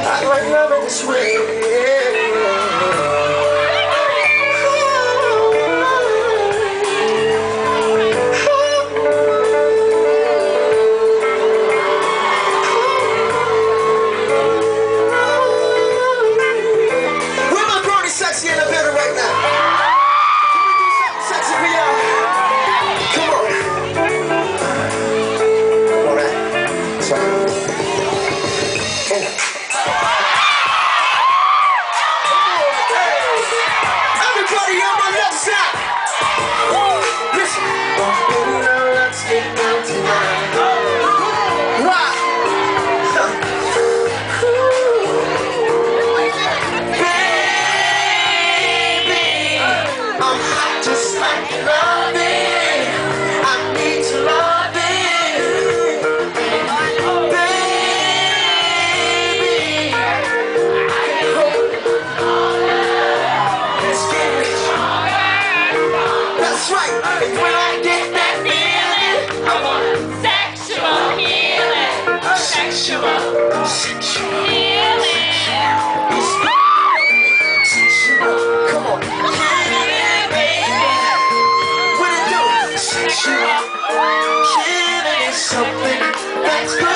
I like loving this way. Where my Brody sexy in the building right now? Can we do something sexy for y'all? Come on. All right. That's right. Everybody on my left side. Listen. Baby, now let's get down tonight. Wow. Baby, I'm hot just like loving. I need to love it. Baby, let's get it. That's right. And when I get that feeling, I want Sexual healing. Sexual healing. come on. Yeah, baby. What it do? Sexual healing is something that's good.